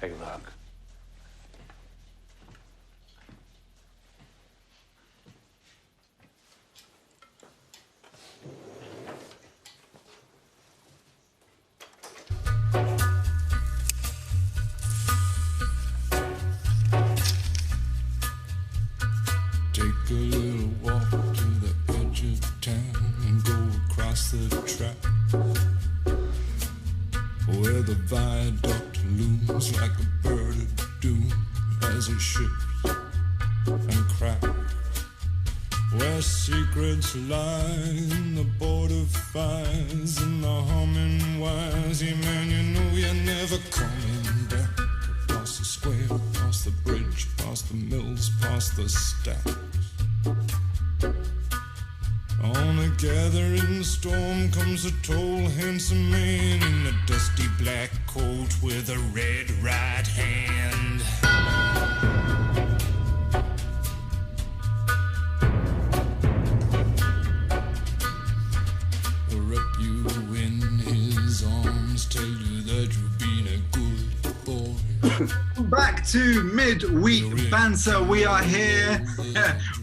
take a look. Take a little walk to the edge of town and go across the track where the viaduct looms like a bird of doom as it shifts and cracks. Where secrets lie in the border fires and the humming wires. Yeah, man, you know you're never coming back. Past the square, past the bridge, past the mills, past the stacks. On a gathering storm comes a tall, handsome man in a dusty black coat with a red right hand. He'll wrap you in his arms, tell you that you've been a good boy. Back to midweek banter. We are here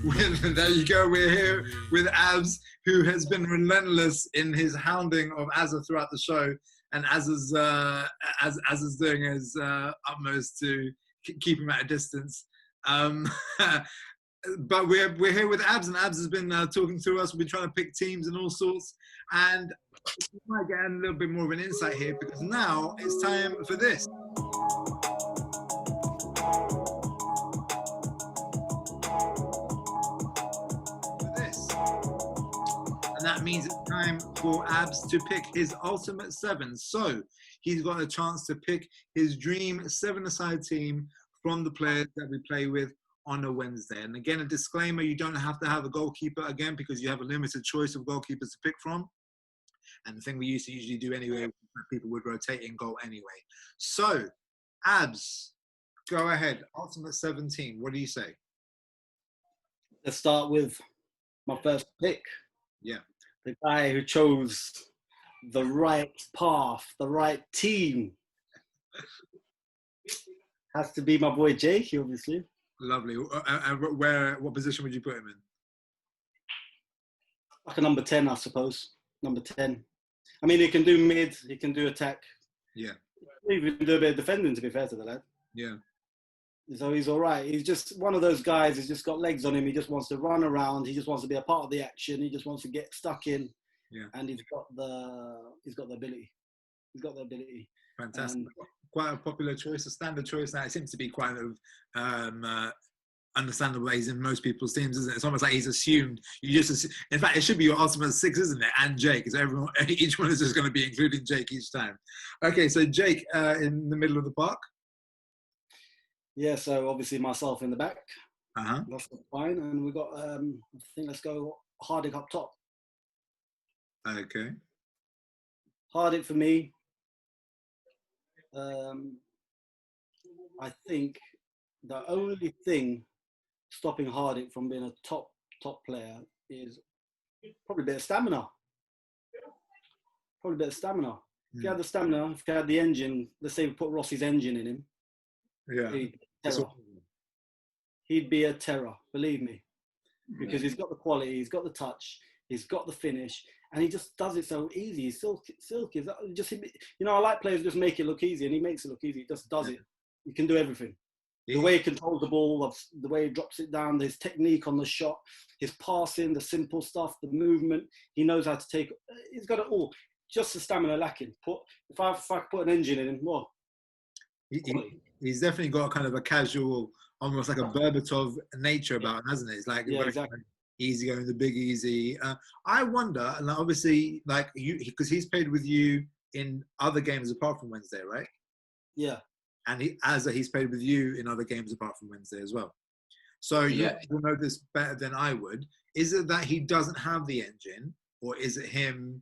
there you go. We're here with Abs, who has been relentless in his hounding of Azza throughout the show, and Azza's is doing his utmost to keep him at a distance. But we're here with Abs, and Abs has been talking through us. We've been trying to pick teams and all sorts, and we might get a little bit more of an insight here, because now it's time for this. And that means it's time for Abs to pick his ultimate seven. So he's got a chance to pick his dream seven-a-side team from the players that we play with on a Wednesday. And again, a disclaimer, you don't have to have a goalkeeper again, because you have a limited choice of goalkeepers to pick from. And the thing we used to usually do anyway, people would rotate in goal anyway. So, Abs, go ahead. Ultimate 17. What do you say? Let's start with my first pick. Yeah. The guy who chose the right path, the right team. Has to be my boy Jake, obviously. Lovely. What position would you put him in? Like a number 10, I suppose. Number 10. I mean, he can do mid, he can do attack. Yeah. He can do a bit of defending, to be fair to the lad. Yeah. So he's all right. He's just one of those guys who's just got legs on him. He just wants to run around. He just wants to be a part of the action. He just wants to get stuck in. Yeah. And he's got the ability. He's got the ability. Fantastic. Quite a popular choice, a standard choice now. It seems to be quite understandable that he's in most people's teams, isn't it? It's almost like he's assumed. In fact, it should be your ultimate six, isn't it? And Jake, because each one is just going to be including Jake each time. Okay, so Jake in the middle of the park. Yeah, so obviously myself in the back. Uh-huh. That's fine. And we've got, I think let's go Hardik up top. Okay. Hardik for me. I think the only thing stopping Hardik from being a top player is probably a bit of stamina. If you had the stamina, if you had the engine, let's say we put Rossi's engine in him. Yeah. He'd be a terror, believe me. Because he's got the quality, he's got the touch, he's got the finish, and he just does it so easy. He's silky. I like players who just make it look easy, and he makes it look easy. He just does it. He can do everything. The way he controls the ball, the way he drops it down, his technique on the shot, his passing, the simple stuff, the movement. He knows how to take. He's got it all. Just the stamina lacking. If I put an engine in him, well, he's definitely got kind of a casual, almost like a Berbatov nature about him, hasn't it? It's like exactly. Easy going, the big easy. I wonder, and obviously, like you, because he's played with you in other games apart from Wednesday, right? Yeah. And he's played with you in other games apart from Wednesday as well. So you will know this better than I would. Is it that he doesn't have the engine, or is it him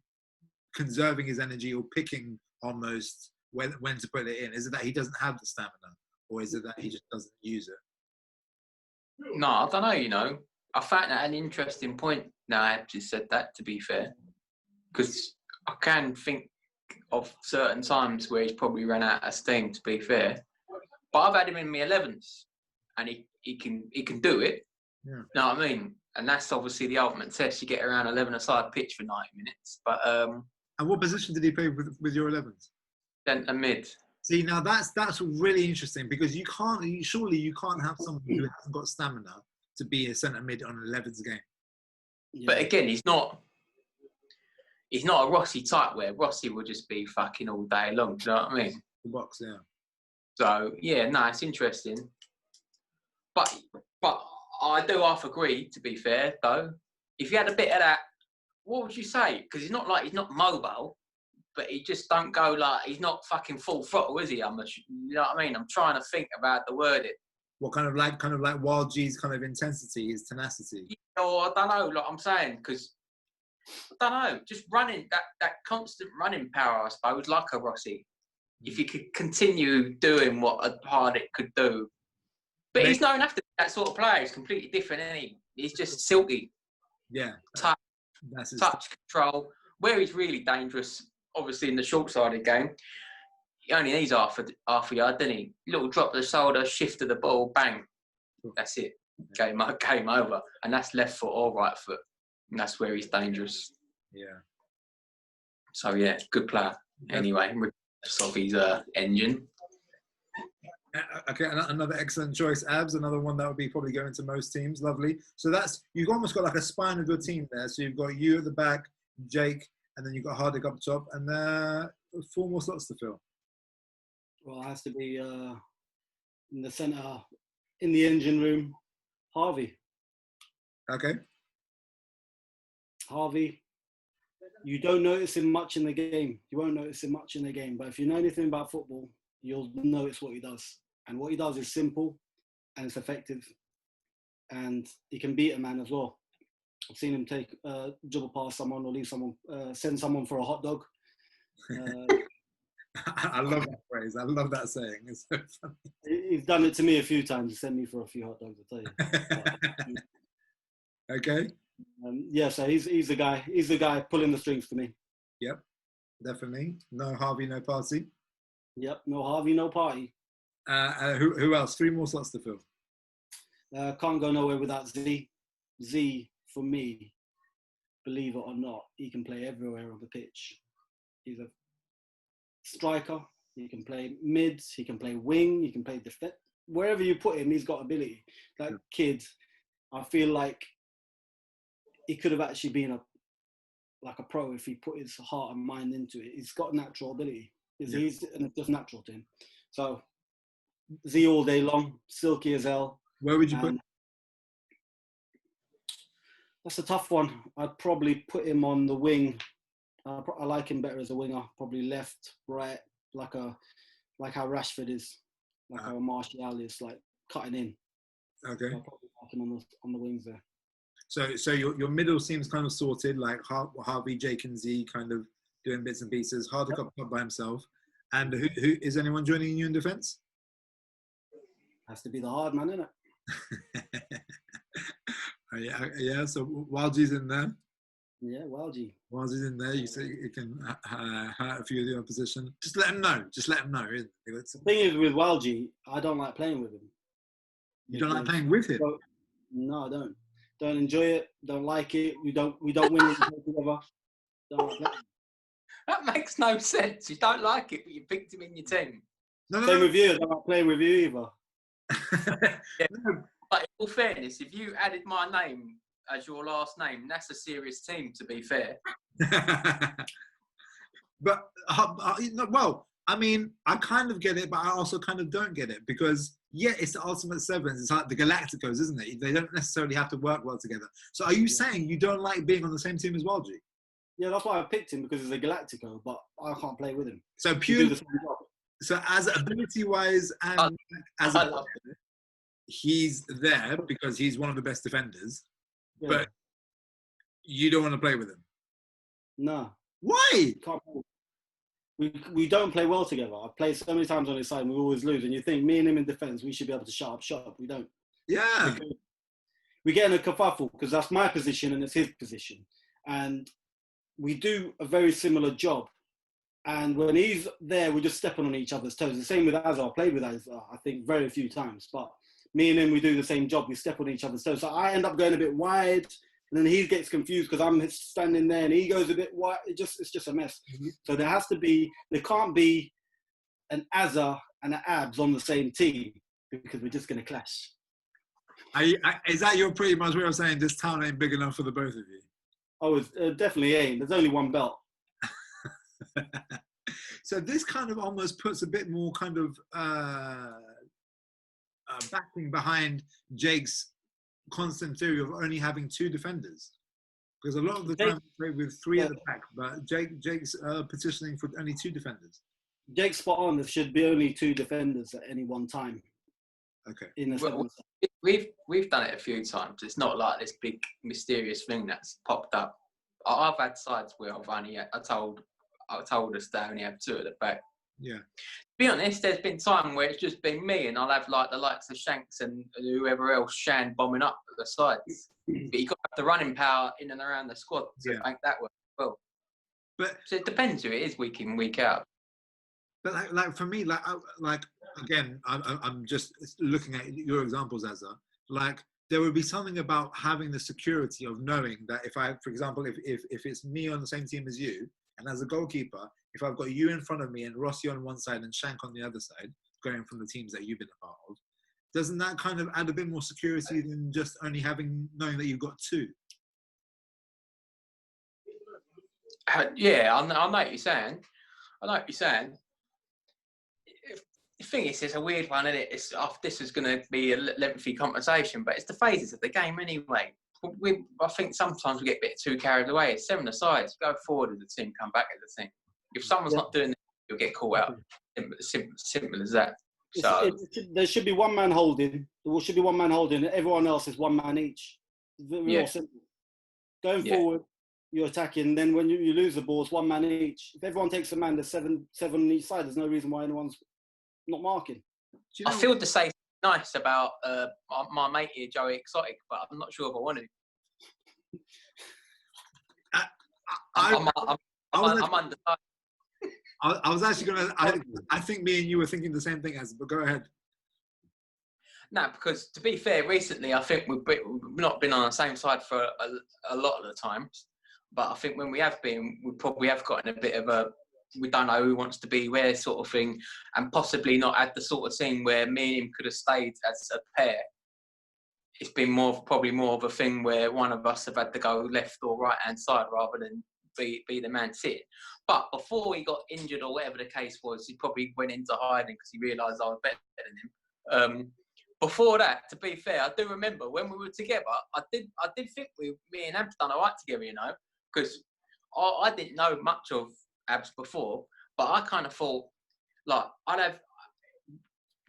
conserving his energy or picking almost when to put it in? Is it that he doesn't have the stamina, or is it that he just doesn't use it? No, I don't know, I found that an interesting point now I just said that, to be fair. Because I can think of certain times where he's probably run out of steam, to be fair. but I've had him in my 11s, and he can do it. Yeah. Know what I mean? And that's obviously the ultimate test. You get around 11-a-side pitch for 90 minutes. But And what position did he play with your 11s? then a mid. See, now that's really interesting because surely you can't have someone who hasn't got stamina to be a centre mid on an 11s game. Yeah. But again, he's not a Rossi type where Rossi will just be fucking all day long. Do you know what I mean? The box, yeah. So yeah, no, it's interesting. But I do half agree. To be fair, though, if you had a bit of that, what would you say? Because he's not mobile, but he just don't go like he's not fucking full throttle, is he? You know what I mean? I'm trying to think about the wording. What kind of like Wild G's kind of intensity, his tenacity? I don't know. Like I'm saying, because I don't know, just running that constant running power, I suppose, like a Rossi. If you could continue doing what a Hardik could do. But he's known after that sort of player. He's completely different, isn't he? He's just silky. Yeah. Touch, That's his touch control. Where he's really dangerous, obviously in the short-sided game, he only needs half a yard, doesn't he? Little drop of the shoulder, shift of the ball, bang. That's it. Game over. And that's left foot or right foot. And that's where he's dangerous. Yeah. So, yeah, good player. Anyway, regardless of his engine. Okay, another excellent choice, Abs. Another one that would be probably going to most teams. Lovely. So you've almost got like a spine of your team there. So you've got you at the back, Jake, and then you've got Hardik up top, and 4 more slots to fill. Well, it has to be in the centre, in the engine room, Harvey. Okay. Harvey, you don't notice him much in the game. You won't notice him much in the game. But if you know anything about football, you'll notice what he does. And what he does is simple and it's effective. And he can beat a man as well. I've seen him take dribble past someone or leave someone, send someone for a hot dog. I love that phrase. I love that saying. It's so funny. He's done it to me a few times. He sent me for a few hot dogs, I tell you. Okay. Yeah, so he's the guy. He's the guy pulling the strings for me. Yep, definitely. No Harvey, no party. Yep, no Harvey, no party. Who else? 3 more slots to fill. Can't go nowhere without Z. Z, for me, believe it or not, he can play everywhere on the pitch. He's a striker. He can play mids. He can play wing. He can play defense. Wherever you put him, he's got ability. That kid, I feel like he could have actually been a pro if he put his heart and mind into it. He's got natural ability. He's just natural to him. So Z all day long, silky as hell. Where would you put? That's a tough one. I'd probably put him on the wing. I like him better as a winger. Probably left, right, like how Rashford is, like how Martial is, like cutting in. Okay. I'll probably like him on the wings there. So your middle seems kind of sorted, like Harvey, Jake, and Z kind of doing bits and pieces. Hardik up by himself. And who is anyone joining you in defence? Has to be the hard man, innit? Yeah. So Wildgy's in there. Yeah, Wildgy. Wildgy's in there. You say you can hurt a few of the opposition. Just let him know. The thing is with Wildgy, I don't like playing with him. You don't like playing with him? No, I don't. Don't enjoy it. Don't like it. We don't win it together. Don't like playing. That makes no sense. You don't like it, but you picked him in your team. Same with you. I don't like playing with you either. Yeah. But in all fairness, if you added my name as your last name, that's a serious team, to be fair. But, well, I mean, I kind of get it, but I also kind of don't get it because, yeah, it's the Ultimate Sevens. It's like the Galacticos, isn't it? They don't necessarily have to work well together. So are you saying you don't like being on the same team as Wildgy? Yeah, that's why I picked him, because he's a Galactico, but I can't play with him. So purely, so as ability-wise and as a player, he's there because he's one of the best defenders, but you don't want to play with him? No. Why? Can't play. We don't play well together. I've played so many times on his side and we always lose. And you think me and him in defence, we should be able to shut up. We don't. Yeah. We get in a kerfuffle because that's my position and it's his position. And we do a very similar job. And when he's there, we're just stepping on each other's toes. The same with Azar. I played with Azar, I think, very few times. But me and him, we do the same job. We step on each other's toes. So I end up going a bit wide, and then he gets confused because I'm standing there, and he goes a bit wide. It's just a mess. So there can't be an Azar and an Abs on the same team because we're just going to clash. Is that your pretty much way of saying this town ain't big enough for the both of you? Oh, it definitely ain't. There's only one belt. So this kind of almost puts a bit more kind of backing behind Jake's constant theory of only having 2 defenders. Because a lot of the time we play with 3 at the back, but Jake's petitioning for only 2 defenders. Jake's spot on. There should be only 2 defenders at any one time. Okay. We've done it a few times. It's not like this big mysterious thing that's popped up. I've had sides where I told us they only have 2 at the back. Yeah. To be honest, there's been time where it's just been me, and I'll have like the likes of Shanks and whoever else, Shan, bombing up at the sides. But you've got to have the running power in and around the squad to make that work as well. But so it depends who it is week in, week out. But like for me, again, I'm just looking at your examples, Azza. Like there would be something about having the security of knowing that if I, for example, if it's me on the same team as you, and as a goalkeeper, if I've got you in front of me and Rossi on one side and Shank on the other side, going from the teams that you've been a part of, doesn't that kind of add a bit more security than just only knowing that you've got 2? Yeah, I know what you're saying. The thing is, it's a weird one, isn't it? This is going to be a lengthy conversation, but it's the phases of the game anyway. I think sometimes we get a bit too carried away. It's 7 asides. Go forward with the team, come back with the team. If someone's not doing it, you'll get caught out. Simple as that. So there should be one man holding. There should be one man holding. Everyone else is one man each. Real simple. Going forward, you're attacking. Then when you lose the ball, it's one man each. If everyone takes a man, there's seven on each side. There's no reason why anyone's not marking. I feel to say nice about my mate here, Joey Exotic, but I'm not sure if I want to. I'm undecided. I was actually going to. I think me and you were thinking the same thing, but go ahead. No, because to be fair, recently I think we've not been on the same side for a lot of the times. But I think when we have been, we probably have gotten a bit of a we don't know who wants to be where sort of thing, and possibly not had the sort of thing where me and him could have stayed as a pair. It's been probably more of a thing where one of us have had to go left or right hand side rather than be the man sitting. But before he got injured or whatever the case was, he probably went into hiding because he realised I was better than him. Before that, to be fair, I do remember when we were together, I did think me and Abs done all right together, you know, because I didn't know much of Abs before, but I kind of thought, like, I'd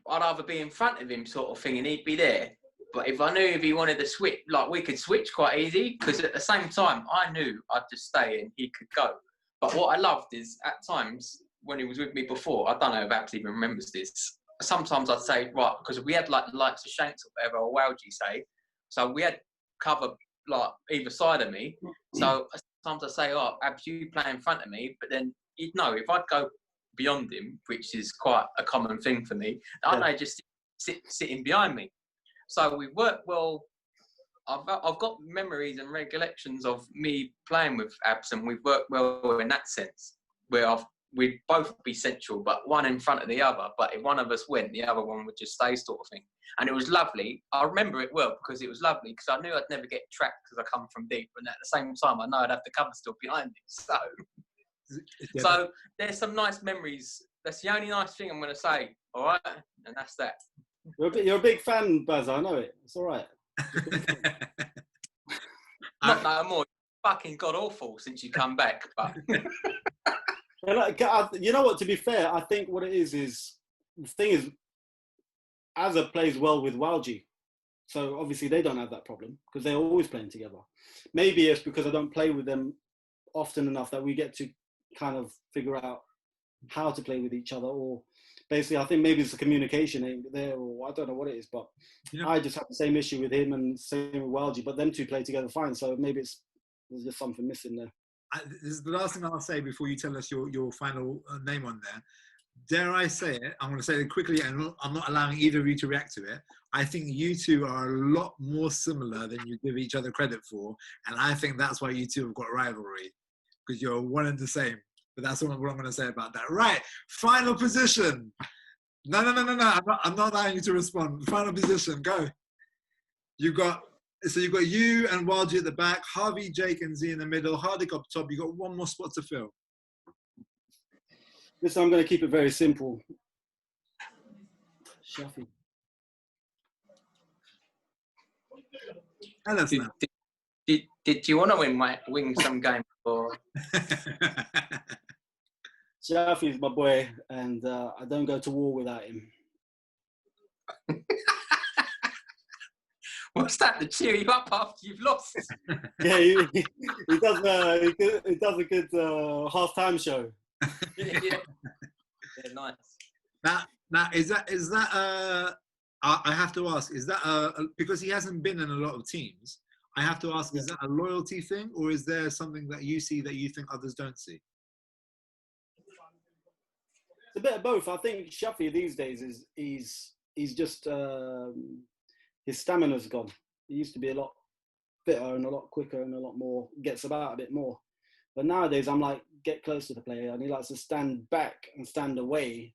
either be in front of him sort of thing and he'd be there. But if I knew if he wanted to switch, like, we could switch quite easy, because at the same time, I knew I'd just stay and he could go. But what I loved is, at times, when he was with me before, I don't know if Abs even remembers this, sometimes I'd say, right, because we had, like, the likes of Shanks or whatever, or Walgie say, so we had cover, like, either side of me. So sometimes I'd say, oh, Abs, you play in front of me, but then he'd know if I'd go beyond him, which is quite a common thing for me, I'd know just sitting behind me. So we worked well. I've got memories and recollections of me playing with Abs, and we've worked well in that sense, where we'd both be central, but one in front of the other. But if one of us went, the other one would just stay, sort of thing. And it was lovely. I remember it well because it was lovely, because I knew I'd never get tracked because I come from deep, and at the same time, I know I'd have the cover still behind me. So there's some nice memories. That's the only nice thing I'm going to say. All right, and that's that. You're a big fan, Baz. I know it. It's all right. Not no more. Fucking god awful since you come back, but. You know what? To be fair, I think what it is the thing is, Azza plays well with Walgie, so obviously they don't have that problem because they're always playing together. Maybe it's because I don't play with them often enough that we get to kind of figure out how to play with each other, or basically I think maybe it's the communication ain't there, or I don't know what it is, but I just have the same issue with him and same with Walgie, but them two play together fine, so maybe there's just something missing there. this is the last thing I'll say before you tell us your final name on there. Dare I say it? I'm going to say it quickly, and I'm not allowing either of you to react to it. I think you two are a lot more similar than you give each other credit for, and I think that's why you two have got rivalry, because you're one and the same. But that's what I'm going to say about that. Right, final position. No. I'm not allowing you to respond. Final position, go. You've got you and Walji at the back, Harvey, Jake, and Z in the middle, Hardik up top. You've got one more spot to fill. Listen, I'm going to keep it very simple. Shafi. Tell us now. Did you want to win some game or? Shafi is my boy, and I don't go to war without him. What's that? To cheer you up after you've lost? Yeah, he does a good half-time show. Yeah, nice. Now is that I have to ask, is that because he hasn't been in a lot of teams, I have to ask, is that a loyalty thing, or is there something that you see that you think others don't see? It's a bit of both. I think Shafi these days he's just his stamina's gone. He used to be a lot fitter and a lot quicker and a lot more, gets about a bit more. But nowadays I'm like, get close to the player, and he likes to stand back and stand away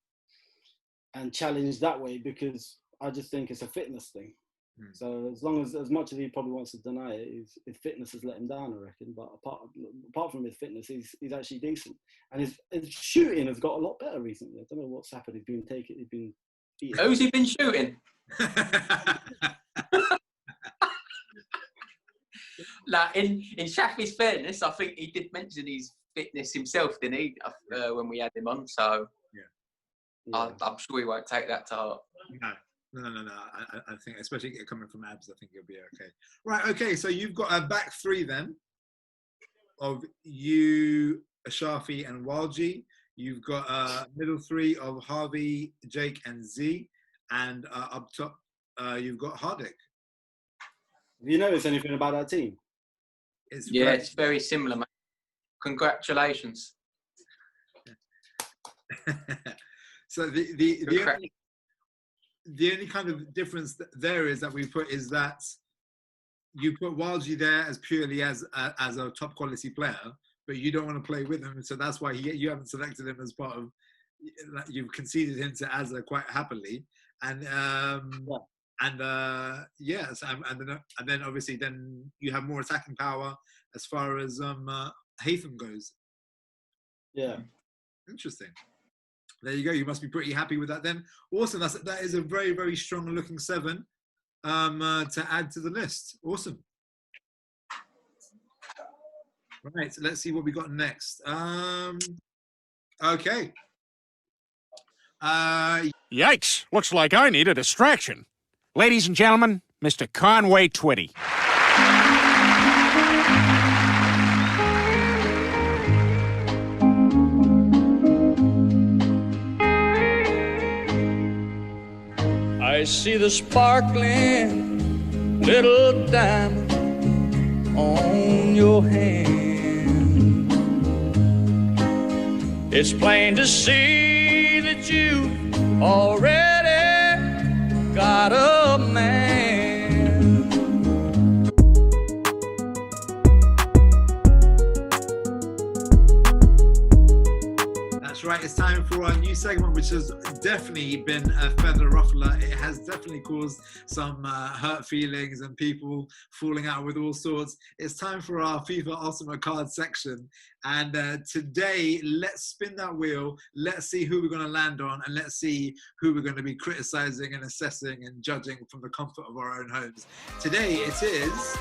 and challenge that way, because I just think it's a fitness thing. So as much as he probably wants to deny it, his fitness has let him down, I reckon. But apart from his fitness, he's actually decent, and his shooting has got a lot better recently. I don't know what's happened. He's been eating. Who's he been shooting? Like in Shafi's fairness, I think he did mention his fitness himself, didn't he? When we had him on, so yeah. I'm sure he won't take that to heart. No. I think, especially coming from Abs, I think he'll be okay. Right, okay. So you've got a back three then of you, Shafi, and Walji. You've got a middle three of Harvey, Jake, and Z, and up top you've got Hardik. Have you noticed anything about that team? It's very similar, mate. Congratulations. So the only kind of difference there is that we put is that you put Walji there as purely as a top quality player, but you don't want to play with him, so that's why you haven't selected him as part of. You've conceded him to Azza quite happily, and then obviously then you have more attacking power as far as Haytham goes. Yeah, interesting. There you go. You must be pretty happy with that then. Awesome. That is a very, very strong looking 7 to add to the list. Awesome. Right. So let's see what we got next. Okay. Yikes. Looks like I need a distraction. Ladies and gentlemen, Mr. Conway Twitty. I see the sparkling little diamond on your hand. It's plain to see that you already got a man. That's right, it's time for our new segment, which has definitely been a feather ruffler. It has definitely caused some hurt feelings and people falling out with all sorts. It's time for our FIFA Ultimate Card section. And today, let's spin that wheel. Let's see who we're going to land on, and let's see who we're going to be criticizing and assessing and judging from the comfort of our own homes. Today, it is...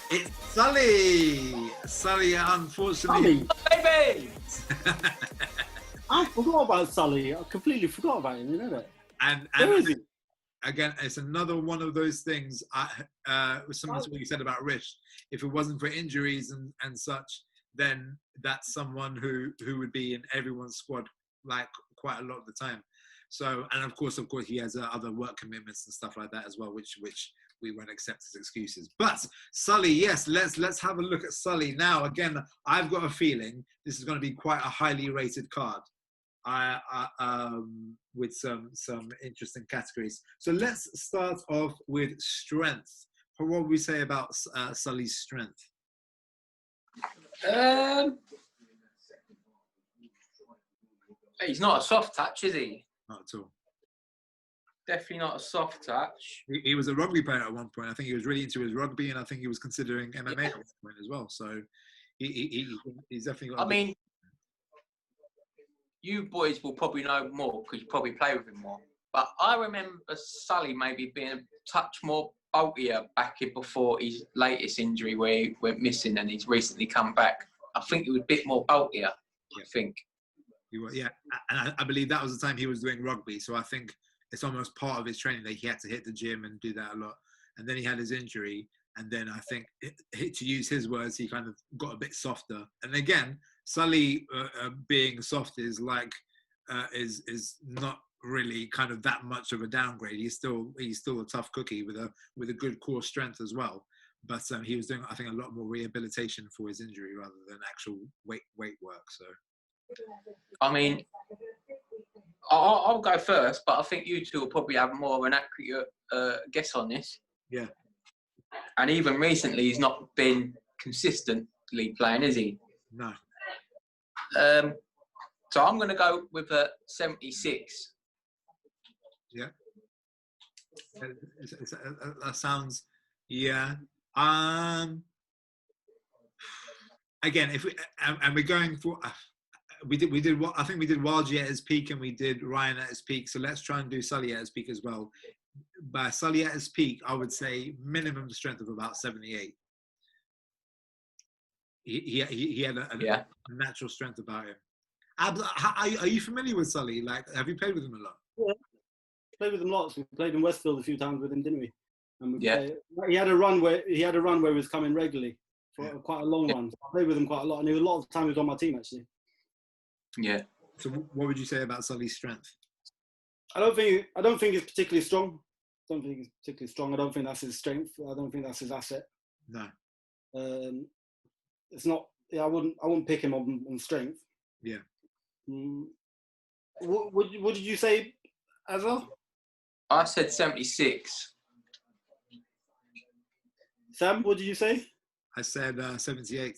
It's Sully. Sully, unfortunately. Baby! I forgot about Sully. I completely forgot about him, you know that? And Where is he? again, it's another one of those things. Similar to what you said about Rich. If it wasn't for injuries and such, then that's someone who would be in everyone's squad like quite a lot of the time. So, and of course, he has other work commitments and stuff like that as well, which we won't accept as excuses. But Sully, yes, let's have a look at Sully now. Again, I've got a feeling this is going to be quite a highly rated card, with some interesting categories. So let's start off with strength. What would we say about Sully's strength? He's not a soft touch, is he? Not at all. Definitely not a soft touch. He was a rugby player at one point. I think he was really into his rugby, and I think he was considering MMA at one point as well. So he's definitely got. I mean, you boys will probably know more because you probably play with him more. But I remember Sully maybe being a touch more bulkier back before his latest injury where he went missing, and he's recently come back. I think he was a bit more bulkier. I think. Yeah, and I believe that was the time he was doing rugby. So I think it's almost part of his training that he had to hit the gym and do that a lot. And then he had his injury, and then I think, to use his words, he kind of got a bit softer. And again, Sully being soft is like is not really kind of that much of a downgrade. He's still a tough cookie with a good core strength as well. But he was doing, I think, a lot more rehabilitation for his injury rather than actual weight work. So. I mean, I'll go first, but I think you two will probably have more of an accurate guess on this. Yeah. And even recently, he's not been consistently playing, is he? No. So I'm going to go with a 76. Yeah. That sounds, yeah. Again, if we're going for. We did. I think we did Walgie at his peak, and we did Ryan at his peak. So let's try and do Sully at his peak as well. By Sully at his peak, I would say minimum strength of about 78. He had a natural strength about him. Are you familiar with Sully? Like, have you played with him a lot? Yeah, played with him lots. We played in Westfield a few times with him, didn't we? And he had a run where he was coming regularly for quite a long run. So I played with him quite a lot, and a lot of the time he was on my team actually. Yeah. So what would you say about Sully's strength? I don't think it's particularly strong. I don't think that's his strength. I don't think that's his asset. No. It's not. Yeah, I wouldn't pick him on strength. Yeah. What did you say, Azar? I said 76. Sam, what did you say? I said 78.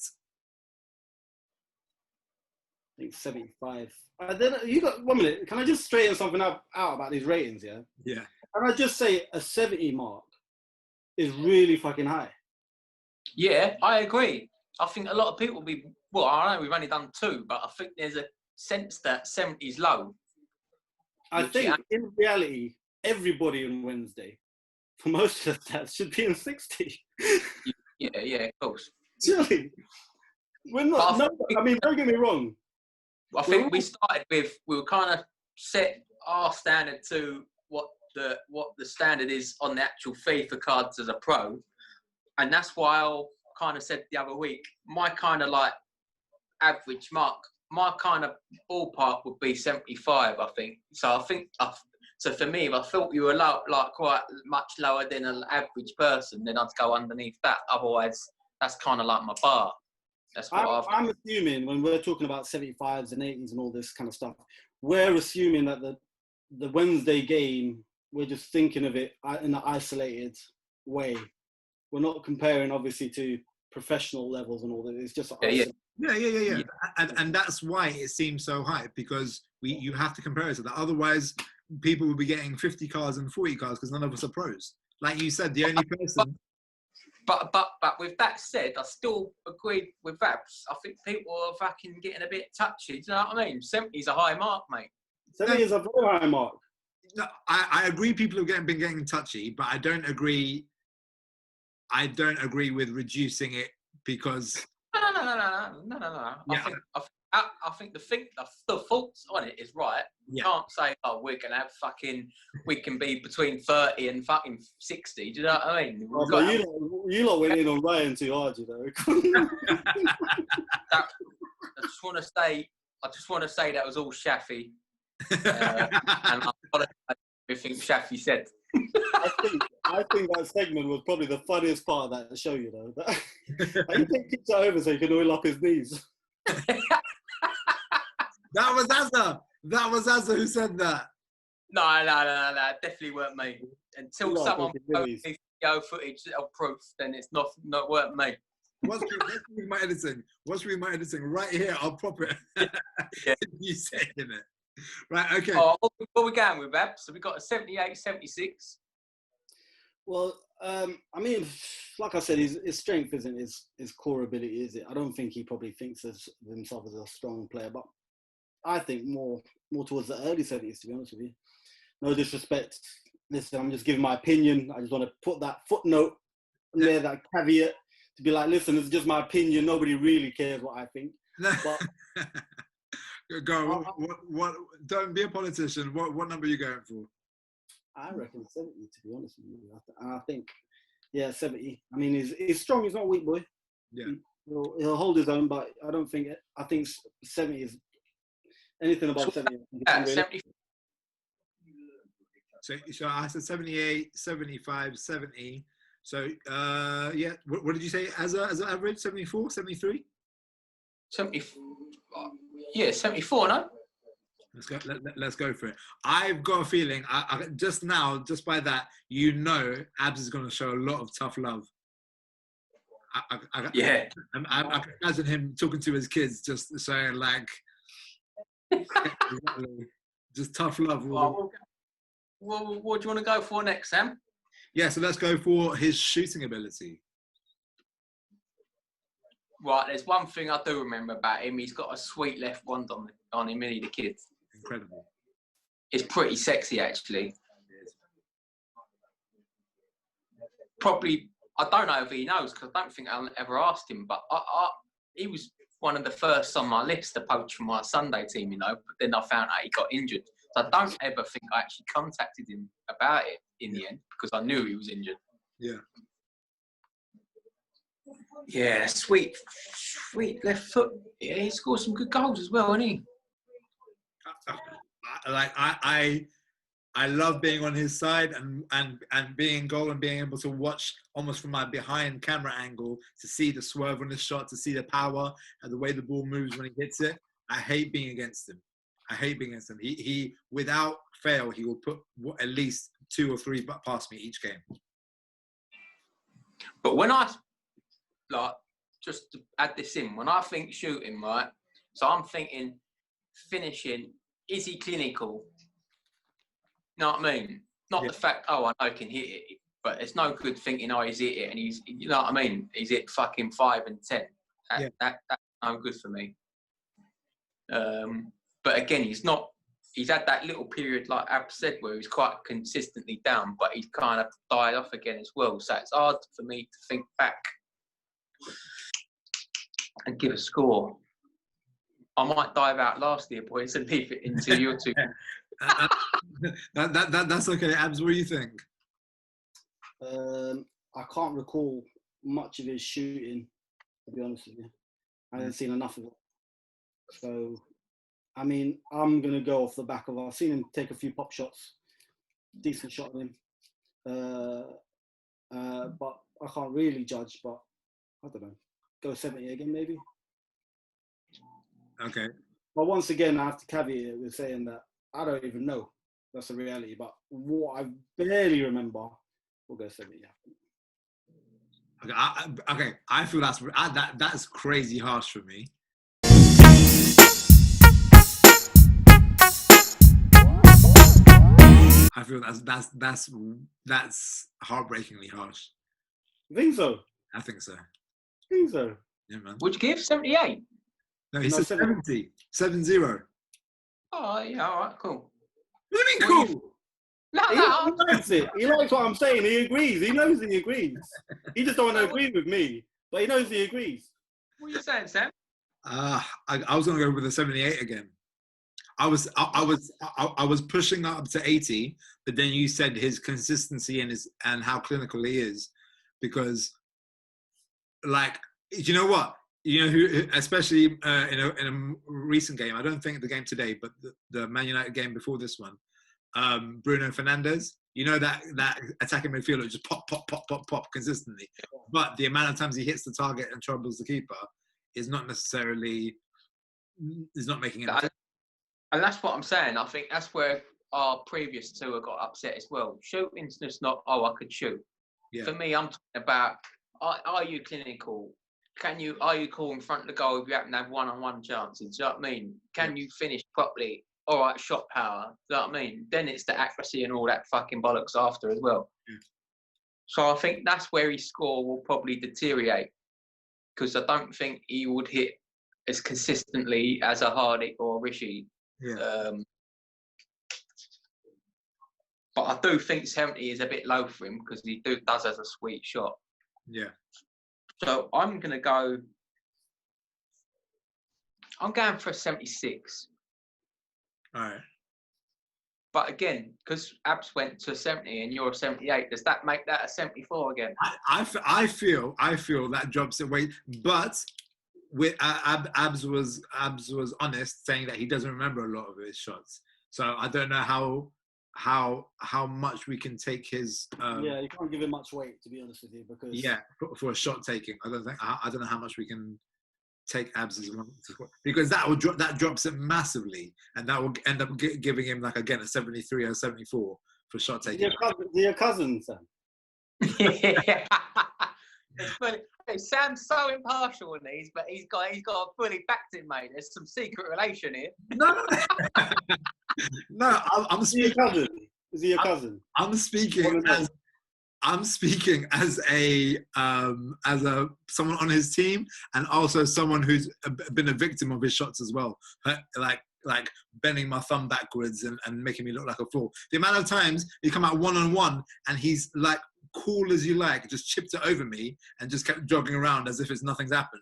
I think 75. Then you got 1 minute. Can I just straighten something out about these ratings? Yeah. Yeah. Can I just say a 70 mark is really fucking high? Yeah, I agree. I think a lot of people I know we've only done 2, but I think there's a sense that 70 is low. I think in reality, everybody on Wednesday, for most of the stats, should be in 60. Yeah, of course. Surely. We're not. Don't get me wrong. I think we were kind of set our standard to what the standard is on the actual FIFA cards as a pro, and that's why I kind of said the other week my kind of like average mark, my kind of ballpark would be 75. I think so. So for me, if I thought you were quite much lower than an average person, then I'd go underneath that. Otherwise, that's kind of like my bar. That's what I'm assuming when we're talking about 75s and 80s and all this kind of stuff, we're assuming that the Wednesday game, we're just thinking of it in an isolated way. We're not comparing, obviously, to professional levels and all that. It's just Yeah. And that's why it seems so high, because you have to compare it to that. Otherwise, people will be getting 50 cars and 40 cars because none of us are pros. Like you said, the only person. But with that said, I still agree with that. I think people are fucking getting a bit touchy. Do you know what I mean? 70 is a high mark, mate. 70 is a very high mark. No, I agree. People have been getting touchy, but I don't agree with reducing it because. No. Yeah. I think I think the faults on it is right. You Yeah. can't say, oh, we can be between 30 and fucking 60. Do you know what I mean? Oh, but you lot went in on Ryan too hard, you know. I just want to say that was all Shafi, and I apologise for everything Shafi said. I think that segment was probably the funniest part of that show, you know. You take picture over so you can oil up his knees. That was Azza. That was Azza who said that. No, definitely weren't me. Until You lot someone talking posts willies. video footage of proof, then it's not weren't me. What's with my editing? What's with my editing? Right here, I'll prop it. Yeah. You saying it. Right, okay. Oh, what are we going with, Ab? So we got a 78, 76. Well, I mean, like I said, his strength isn't his core ability, is it? I don't think he probably thinks of himself as a strong player, but I think more towards the early 70s, to be honest with you. No disrespect. Listen, I'm just giving my opinion. I just want to put that footnote there, that caveat, to be like, listen, it's just my opinion. Nobody really cares what I think. But Go. What? Don't be a politician. What number are you going for? I reckon 70, to be honest with you. I think, yeah, 70. I mean, he's strong. He's not a weak boy. Yeah. He'll hold his own, but I think 70 is anything above 70. I think it's 70. So I said 78, 75, 70. So yeah, what did you say as an average? 74, 73? 70. Yeah, 74. No. Let's go for it. I've got a feeling. I just by that, Abs is going to show a lot of tough love. Yeah. I can imagine him talking to his kids, just saying like, just tough love. What do you want to go for next, Sam? Yeah, so let's go for his shooting ability. Right, there's one thing I do remember about him. He's got a sweet left wand on him, the kid. Incredible. It's pretty sexy, actually. Probably, I don't know if he knows, because I don't think I ever asked him, but he was one of the first on my list to poach from my Sunday team, but then I found out he got injured. So I don't ever think I actually contacted him about it in the end, because I knew he was injured. Yeah. Yeah, sweet left foot. Yeah, he scored some good goals as well, hasn't he? I love being on his side and being in goal and being able to watch almost from my behind camera angle to see the swerve on his shot, to see the power and the way the ball moves when he hits it. I hate being against him. He without fail, he will put at least 2 or 3 past me each game. But when just to add this in, when I think shooting, right, so I'm thinking finishing, is he clinical? You know what I mean? Not the fact, I know he can hit it, but it's no good thinking, he's hit it, and he's, you know what I mean? He's hit fucking 5 and 10. That's no good for me. But again, he's had that little period, like Ab said, where he was quite consistently down, but he's kind of died off again as well. So it's hard for me to think back and give a score. I might dive out last year, boys, and leave it into your two. That's okay. Abs, what do you think? I can't recall much of his shooting, to be honest with you. I haven't seen enough of it. So, I mean, I'm going to go off the back of, I've seen him take a few pop shots, decent shot of him. But I can't really judge, but I don't know. Go 70 again, maybe. Okay. But once again, I have to caveat it with saying that I don't even know. That's the reality. But what I barely remember, we'll go 70. Yeah. Okay. I feel that's crazy harsh for me. I feel that's heartbreakingly harsh. You think so? I think so. Think so? Yeah, man. Would you give 78? No, he said 70. 70. Oh, yeah, all right, cool. What do you mean cool? No. He likes it. He likes what I'm saying. He agrees. He knows he agrees. He just don't want to agree with me, but he knows he agrees. What are you saying, Sam? I was going to go with the 78 again. I was pushing up to 80, but then you said his consistency and how clinical he is, because like, you know what, you know who, especially in a recent game. I don't think the game today, but the Man United game before this one, Bruno Fernandes. You know that attacking midfielder just pop, pop, pop, pop, pop consistently. But the amount of times he hits the target and troubles the keeper is not necessarily is not making it. And that's what I'm saying. I think that's where our previous two have got upset as well. Shooting's just not, oh, I could shoot. Yeah. For me, I'm talking about, are you clinical? Are you cool in front of the goal if you happen to have one-on-one chances? Do you know what I mean? Can you finish properly? All right, shot power. Do you know what I mean? Then it's the accuracy and all that fucking bollocks after as well. Yeah. So I think that's where his score will probably deteriorate, because I don't think he would hit as consistently as a Hardik or a Rishi. Yeah. But I do think 70 is a bit low for him, because he does has a sweet shot. Yeah. So I'm going for a 76. All right. But again, because Abs went to 70 and you're a 78, does that make that a 74 again? I feel that drops it weight, but with Abs was honest, saying that he doesn't remember a lot of his shots. So I don't know how much we can take his. Yeah, you can't give him much weight, to be honest with you, because for a shot taking, I don't know how much we can take Abs as one, because that drops it massively, and that will end up giving him, like, again, a 73 or 74 for shot taking. Your cousin, Sam. Yeah. It's funny. Sam's so impartial in these, but he's got fully backed it, mate. There's some secret relation here. No. No, I'm speaking. Is he your cousin? I'm speaking as a someone on his team, and also someone who's been a victim of his shots as well. Like bending my thumb backwards and making me look like a fool. The amount of times you come out one-on-one and he's like cool as you like, just chipped it over me and just kept jogging around as if nothing's happened.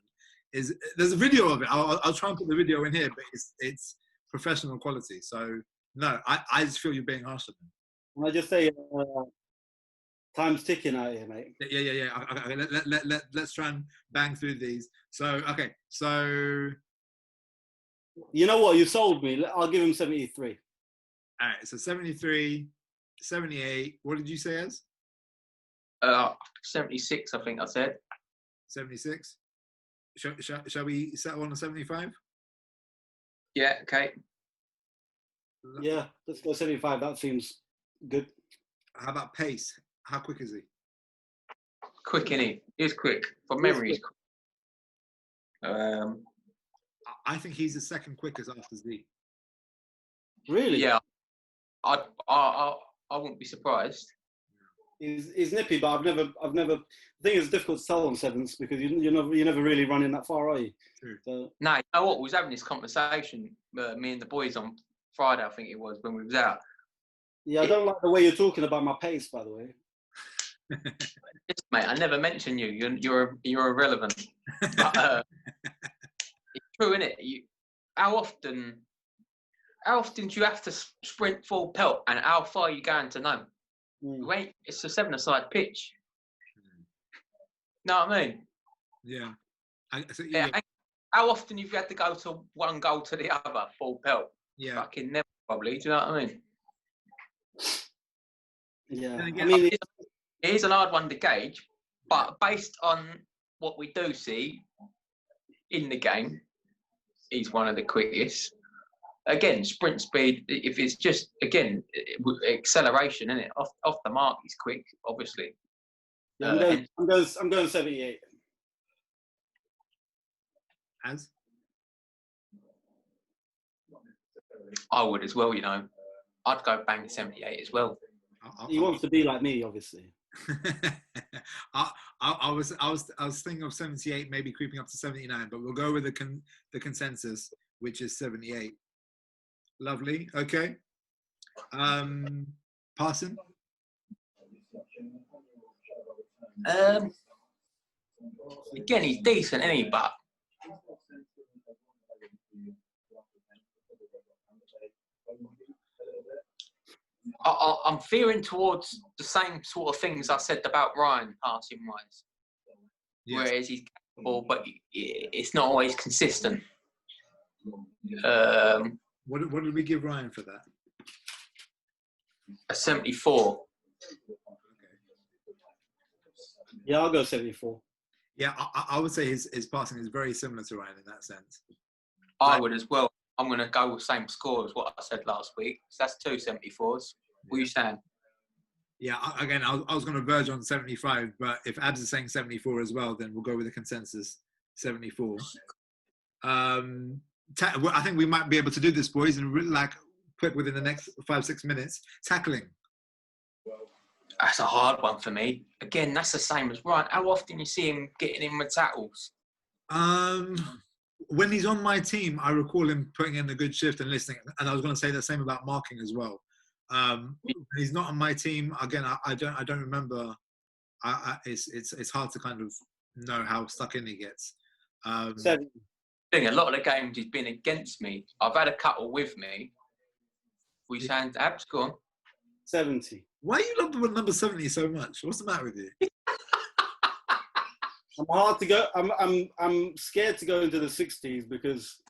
There's a video of it. I'll try and put the video in here, but it's professional quality. So no, I just feel you're being harsh on him. Can I just say, time's ticking out here, mate. Yeah. Okay, let's try and bang through these. So you know what? You sold me. I'll give him 73. All right, so 73, 78. What did you say as? 76, I think I said. 76. Shall we settle on a 75? Yeah. Okay. Yeah, let's go 75. That seems good. How about pace? How quick is he? Quick, innit? He's quick. From memory, he's quick. I think he's the second quickest after Z. Really? Yeah. I wouldn't be surprised. He's nippy, but I've never. The thing is, difficult to tell on sevens because you're never really running that far, are you? True. So, No, you know what? We was having this conversation, me and the boys, on Friday, I think it was, when we was out. yeah, I don't like the way you're talking about my pace, by the way. Yes, mate, I never mention you. You're irrelevant. But, it's true, innit? How often do you have to sprint full pelt, and how far are you going to know? Wait, it's a 7-a-side pitch. Know what I mean? Yeah. How often you've had to go to one goal to the other, full pelt? Yeah. Fucking never, probably. Do you know what I mean? Yeah. I mean, it is an hard one to gauge, but based on what we do see in the game, he's one of the quickest. Again, sprint speed, if it's just, again, acceleration, isn't it? Off the mark, he's quick, obviously. Yeah, I'm going 78. As? I would as well, you know. I'd go bang 78 as well. He wants to be like me, obviously. I was thinking of 78, maybe creeping up to 79, but we'll go with the consensus, which is 78. Lovely. Okay. Parson? Again, he's decent, isn't he? But I'm veering towards the same sort of things I said about Ryan passing wise. Yes. Whereas he's capable, but it's not always consistent. What did we give Ryan for that? A 74. Yeah, I'll go 74. Yeah, I would say his passing is very similar to Ryan in that sense. I would as well. I'm going to go with the same score as what I said last week. So that's 2 74s. What are you saying? Yeah, again, I was going to verge on 75, but if Abs is saying 74 as well, then we'll go with the consensus 74. I think we might be able to do this, boys, and like quick within the next 5-6 minutes. Tackling. That's a hard one for me. Again, that's the same as Ryan. How often you see him getting in with tackles? When he's on my team, I recall him putting in a good shift and listening. And I was going to say the same about marking as well. He's not on my team. Again, I don't remember. It's hard to kind of know how stuck in he gets. 70. A lot of the games he's been against me. I've had a couple with me. We saying Abs, go on. 70. Why you love the number 70 so much? What's the matter with you? I'm hard to go. I'm scared to go into the 60s because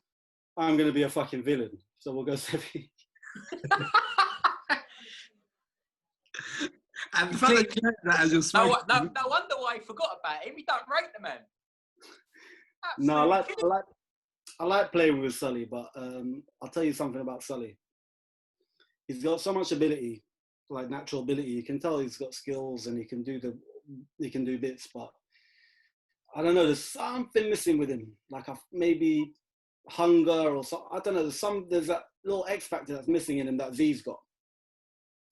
I'm going to be a fucking villain. So we'll go 70. And the fact that you know that as your No wonder why I forgot about him. He don't rate the man. No, I like playing with Sully, but I'll tell you something about Sully. He's got so much ability, like natural ability. You can tell he's got skills and he can do bits, but I don't know. There's something missing with him, like maybe hunger or something. I don't know. There's that little X factor that's missing in him that Z's got.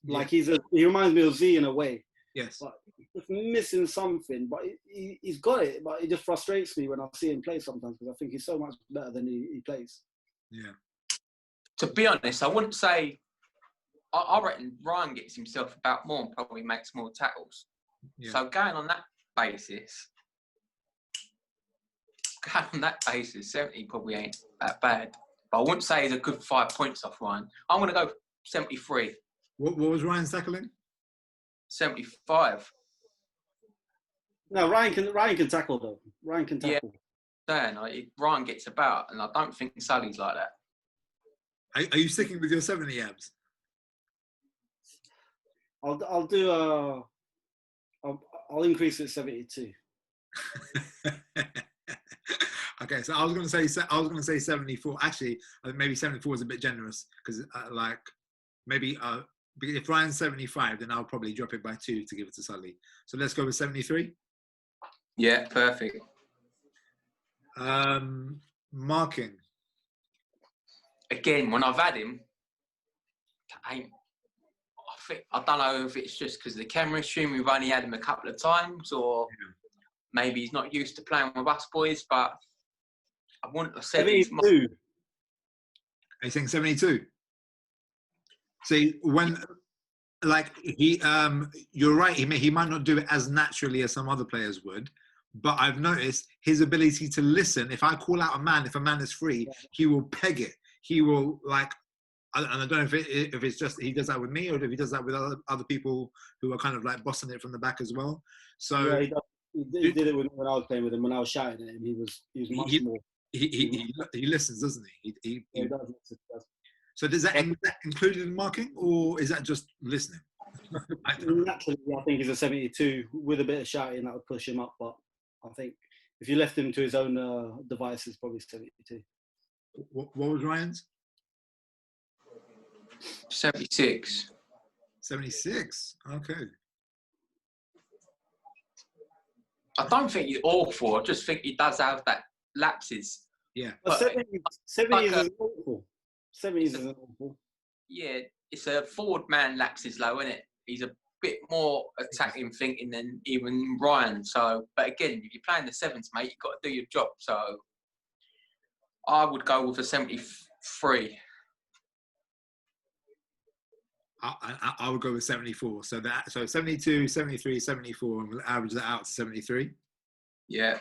Like he reminds me of Z in a way. Yes. But he's missing something, but he's got it. But it just frustrates me when I see him play sometimes because I think he's so much better than he plays. Yeah. To be honest, I wouldn't say. I reckon Ryan gets himself about more and probably makes more tackles. Yeah. So going on that basis, 70 probably ain't that bad. But I wouldn't say he's a good 5 points off Ryan. I'm going to go 73. What was Ryan's tackling? 75. No, Ryan can tackle though. Ryan can tackle. Yeah, Ryan gets about, and I don't think Sully's like that. Are you sticking with your 70 Abs? I'll do I'll increase it to 72. Okay, so I was going to say 74. Actually, maybe 74 is a bit generous because maybe if Ryan's 75, then I'll probably drop it by 2 to give it to Sully. So let's go with 73. Yeah, perfect. Marking. Again, when I've had him, I don't know if it's just because of the chemistry, we've only had him a couple of times, or maybe he's not used to playing with us boys, but I wouldn't have said 72. Are you saying 72? See, when, like, you're right, he might not do it as naturally as some other players would, but I've noticed his ability to listen. If I call out a man, if a man is free, he will peg it. He will, like, and I don't know if it's just he does that with me or if he does that with other people who are kind of like bossing it from the back as well. So yeah, he did it when I was playing with him. When I was shouting at him, he was much more. He listens, doesn't he? He does. So does that included in marking, or is that just listening? Naturally, I think he's a 72 with a bit of shouting that would push him up. But I think if you left him to his own devices, probably 72. What was Ryan's? 76. 76. Okay. I don't think he's awful. I just think he does have that lapses. Yeah. But 70s isn't awful. 70s isn't awful. Yeah, it's a forward man lapses low, isn't it? He's a bit more attacking thinking than even Ryan. So, but again, if you're playing the sevens, mate, you've got to do your job. So I would go with a 73. I would go with 74. So 72, 73, 74, and we'll average that out to 73. Yeah.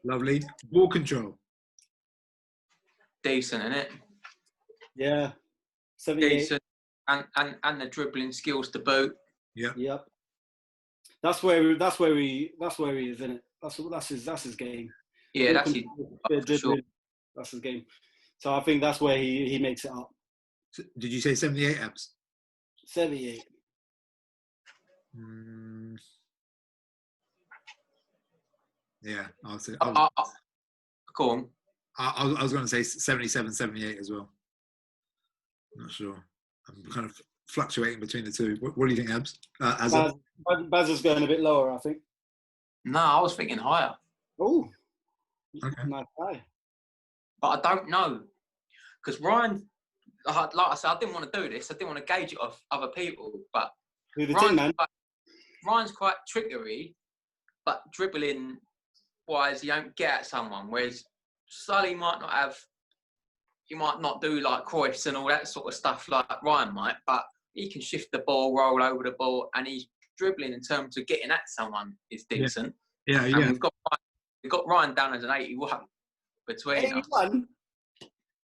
Lovely. Ball control. Decent, isn't it? Yeah. 78. Decent. and the dribbling skills to boot. Yep. That's where he is, isn't it? That's his game. Yeah, that's it. Bit of For sure. dribbling, that's his game. So I think that's where he makes it up. Did you say 78 abs? 78. Yeah, I'll say. Go on. I was going to say 77, 78 as well. Not sure. I'm kind of fluctuating between the two. What do you think, Abs? Baz is going a bit lower, I think. No, I was thinking higher. Oh, Okay. nice guy. But I don't know. Because Ryan, like I said, I didn't want to do this. I didn't want to gauge it off other people. But Who the team, man? Ryan's quite trickery, but dribbling wise, you don't get at someone. Whereas Sully might not have, he might not do like Cruyff's and all that sort of stuff like Ryan might, but he can shift the ball, roll over the ball, and he's dribbling in terms of getting at someone is decent. Yeah. And we've got Ryan down as an 81 between us. 81?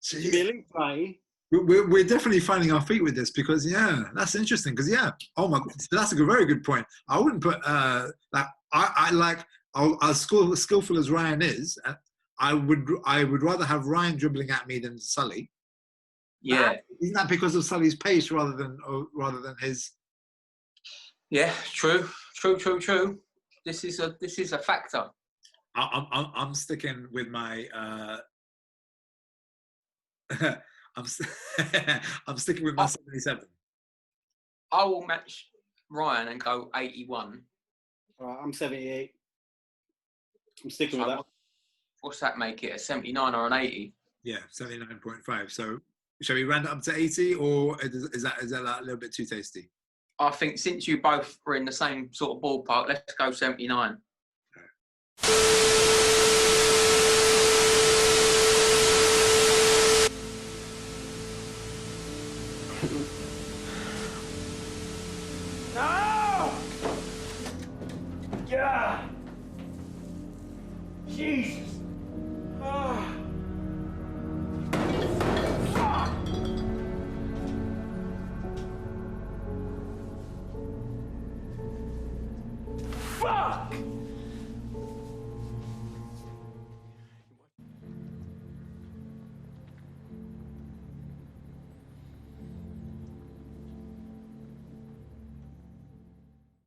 So, Should be elite, right? we're definitely finding our feet with this because that's interesting because oh my, that's a very good point. I wouldn't put as skillful as Ryan is, I would rather have Ryan dribbling at me than Sully. Yeah. Isn't that because of Sully's pace rather than his? Yeah, true. This is a factor. I'm sticking with my. I'm sticking with my 77. I will match Ryan and go 81. All right, I'm 78. I'm sticking with that. What's that make it? A 79 or an 80? Yeah, 79.5. So, shall we round it up to 80, or is that a little bit too tasty? I think since you both were in the same sort of ballpark, let's go 79. No! Yeah! Jesus! Ah. Fuck! Fuck!